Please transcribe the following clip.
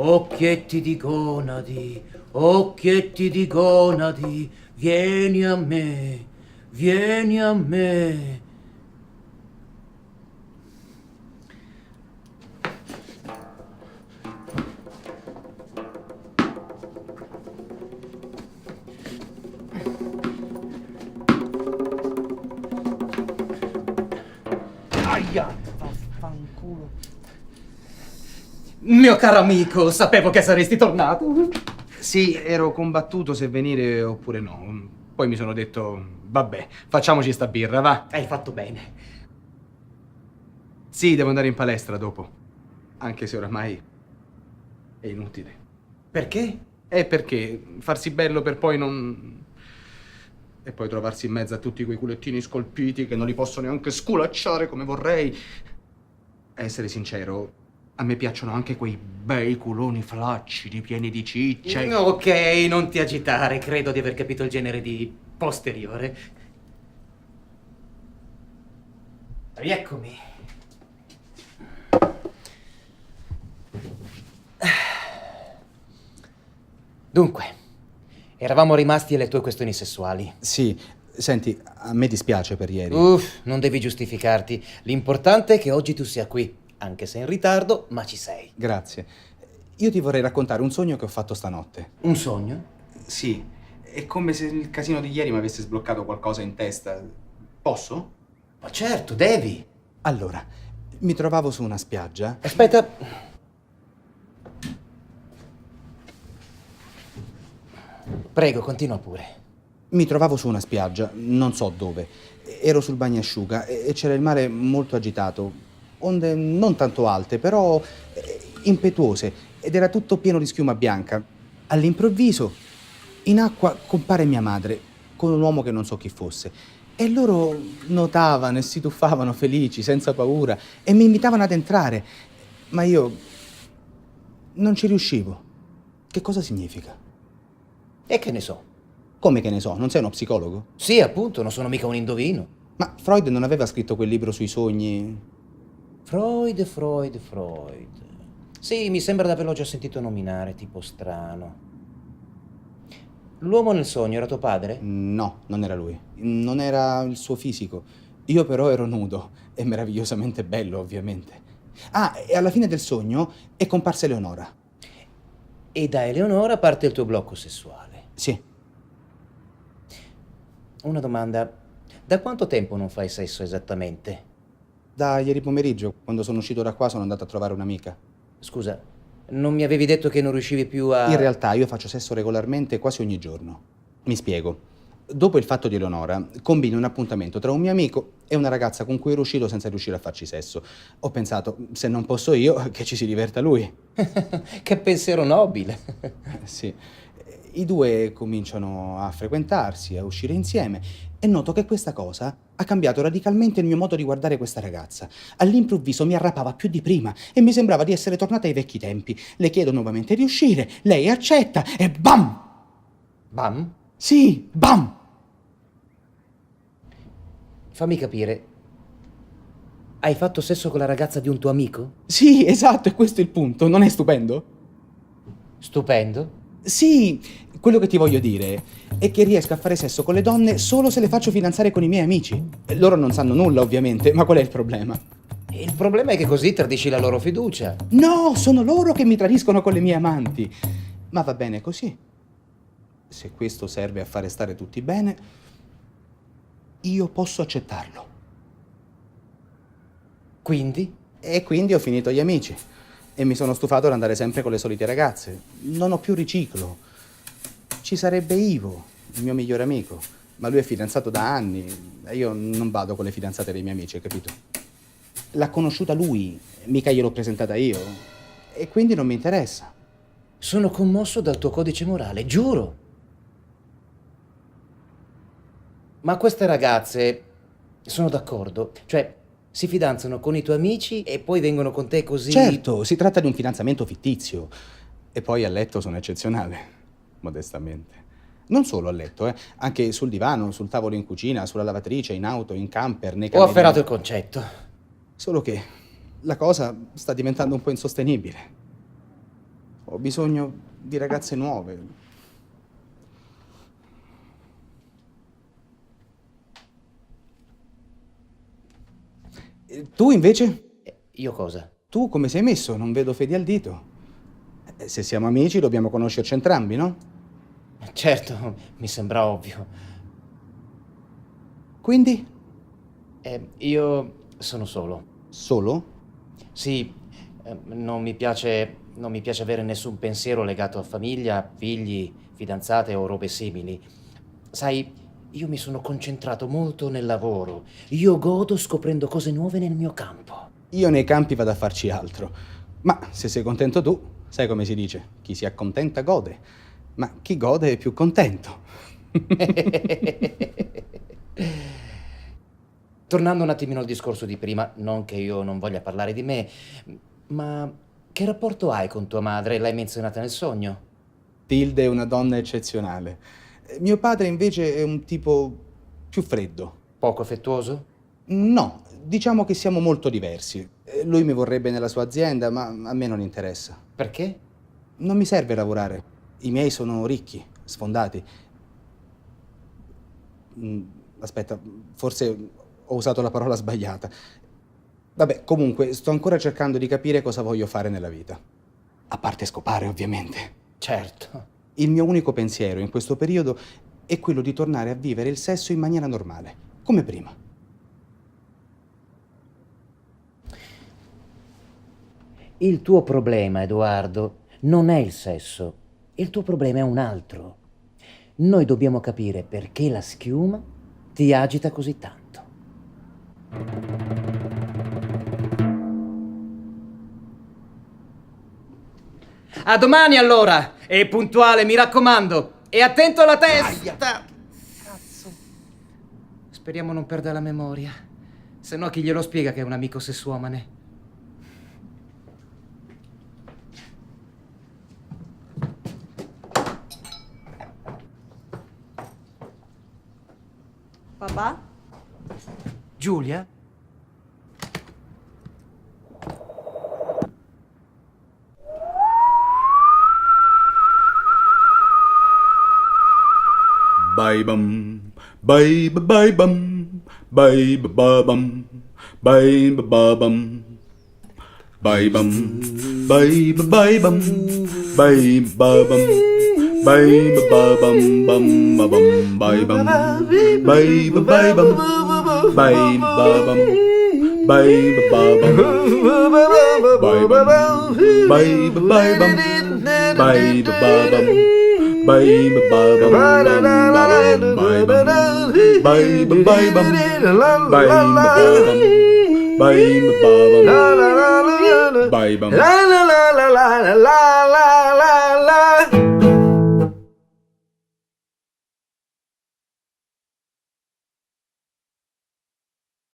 occhietti di gonadi, vieni a me, vieni a me. Aia, vaffanculo. Mio caro amico, sapevo che saresti tornato. Sì, ero combattuto se venire oppure no. Poi mi sono detto, vabbè, facciamoci sta birra, va. Hai fatto bene. Sì, devo andare in palestra dopo. Anche se oramai è inutile. Perché? Perché farsi bello per poi non... E poi trovarsi in mezzo a tutti quei culettini scolpiti che non li posso neanche sculacciare come vorrei. A essere sincero, a me piacciono anche quei bei culoni flaccidi, pieni di cicce. Ok, non ti agitare, credo di aver capito il genere di posteriore. Rieccomi. Dunque, eravamo rimasti alle tue questioni sessuali. Sì, senti, a me dispiace per ieri. Non devi giustificarti. L'importante è che oggi tu sia qui, anche se in ritardo, ma ci sei. Grazie. Io ti vorrei raccontare un sogno che ho fatto stanotte. Un sogno? Sì, è come se il casino di ieri mi avesse sbloccato qualcosa in testa. Posso? Ma certo, devi. Allora, mi trovavo su una spiaggia. Aspetta. Prego, continua pure. Mi trovavo su una spiaggia, non so dove. Ero sul bagnasciuga e c'era il mare molto agitato. Onde non tanto alte, però impetuose, ed era tutto pieno di schiuma bianca. All'improvviso, in acqua compare mia madre, con un uomo che non so chi fosse. E loro nuotavano e si tuffavano felici, senza paura, e mi invitavano ad entrare. Ma io non ci riuscivo. Che cosa significa? E che ne so? Come che ne so? Non sei uno psicologo? Sì, appunto, non sono mica un indovino. Ma Freud non aveva scritto quel libro sui sogni? Freud. Sì, mi sembra di averlo già sentito nominare, tipo strano. L'uomo nel sogno era tuo padre? No, non era lui. Non era il suo fisico. Io però ero nudo e meravigliosamente bello, ovviamente. Ah, e alla fine del sogno è comparsa Eleonora. E da Eleonora parte il tuo blocco sessuale. Sì. Una domanda. Da quanto tempo non fai sesso esattamente? Da ieri pomeriggio, quando sono uscito da qua, sono andato a trovare un'amica. Scusa, non mi avevi detto che non riuscivi più a... In realtà io faccio sesso regolarmente quasi ogni giorno. Mi spiego. Dopo il fatto di Eleonora, combino un appuntamento tra un mio amico e una ragazza con cui ero uscito senza riuscire a farci sesso. Ho pensato, se non posso io, che ci si diverta lui. Che pensiero nobile. Sì. I due cominciano a frequentarsi, a uscire insieme e noto che questa cosa ha cambiato radicalmente il mio modo di guardare questa ragazza. All'improvviso mi arrapava più di prima e mi sembrava di essere tornata ai vecchi tempi. Le chiedo nuovamente di uscire, lei accetta e bam! Bam? Sì, bam! Fammi capire. Hai fatto sesso con la ragazza di un tuo amico? Sì, esatto, è questo il punto. Non è stupendo? Stupendo. Sì, quello che ti voglio dire è che riesco a fare sesso con le donne solo se le faccio fidanzare con i miei amici. Loro non sanno nulla, ovviamente, ma qual è il problema? Il problema è che così tradisci la loro fiducia. No, sono loro che mi tradiscono con le mie amanti. Ma va bene così. Se questo serve a fare stare tutti bene, io posso accettarlo. Quindi? E quindi ho finito gli amici. E mi sono stufato ad andare sempre con le solite ragazze. Non ho più riciclo. Ci sarebbe Ivo, il mio migliore amico, ma lui è fidanzato da anni e io non vado con le fidanzate dei miei amici, capito? L'ha conosciuta lui, mica gliel'ho presentata io, e quindi non mi interessa. Sono commosso dal tuo codice morale, giuro. Ma queste ragazze sono d'accordo, cioè si fidanzano con i tuoi amici e poi vengono con te così... Certo, si tratta di un fidanzamento fittizio. E poi a letto sono eccezionale, modestamente. Non solo a letto, anche sul divano, sul tavolo in cucina, sulla lavatrice, in auto, in camper, nei Ho cammini. afferrato il concetto. Solo che la cosa sta diventando un po' insostenibile. Ho bisogno di ragazze nuove. Tu invece? Io cosa? Tu come sei messo? Non vedo fedi al dito. Se siamo amici dobbiamo conoscerci entrambi, no? Certo, mi sembra ovvio. Quindi? Io sono solo. Solo? Sì, non mi piace avere nessun pensiero legato a famiglia, figli, fidanzate o robe simili. Sai, io mi sono concentrato molto nel lavoro. Io godo scoprendo cose nuove nel mio campo. Io nei campi vado a farci altro. Ma se sei contento tu, sai come si dice? Chi si accontenta gode. Ma chi gode è più contento. Tornando un attimino al discorso di prima, non che io non voglia parlare di me, ma che rapporto hai con tua madre? L'hai menzionata nel sogno? Tilde è una donna eccezionale. Mio padre invece è un tipo più freddo. Poco affettuoso? No, diciamo che siamo molto diversi. Lui mi vorrebbe nella sua azienda, ma a me non interessa. Perché? Non mi serve lavorare. I miei sono ricchi, sfondati. Aspetta, forse ho usato la parola sbagliata. Vabbè, comunque, sto ancora cercando di capire cosa voglio fare nella vita. A parte scopare, ovviamente. Certo. Il mio unico pensiero in questo periodo è quello di tornare a vivere il sesso in maniera normale, come prima. Il tuo problema, Edoardo, non è il sesso. Il tuo problema è un altro. Noi dobbiamo capire perché la schiuma ti agita così tanto. A domani allora! E puntuale, mi raccomando! E attento alla testa! Cazzo. Speriamo non perda la memoria. Se no chi glielo spiega che è un amico sessuomane? Papà? Giulia? Bye bum, bye bye bum, bye ba bum, bye ba bum, bye bum, bye bye bum, bye ba bum, bye ba bum bum ba bum, bye bum, bye bye bum, bye ba bum, bye ba bum, bye bum, bye bye bum, bye ba bum. Bye bye bye bum bye bye bye bye bye bum bye bye bum bye bum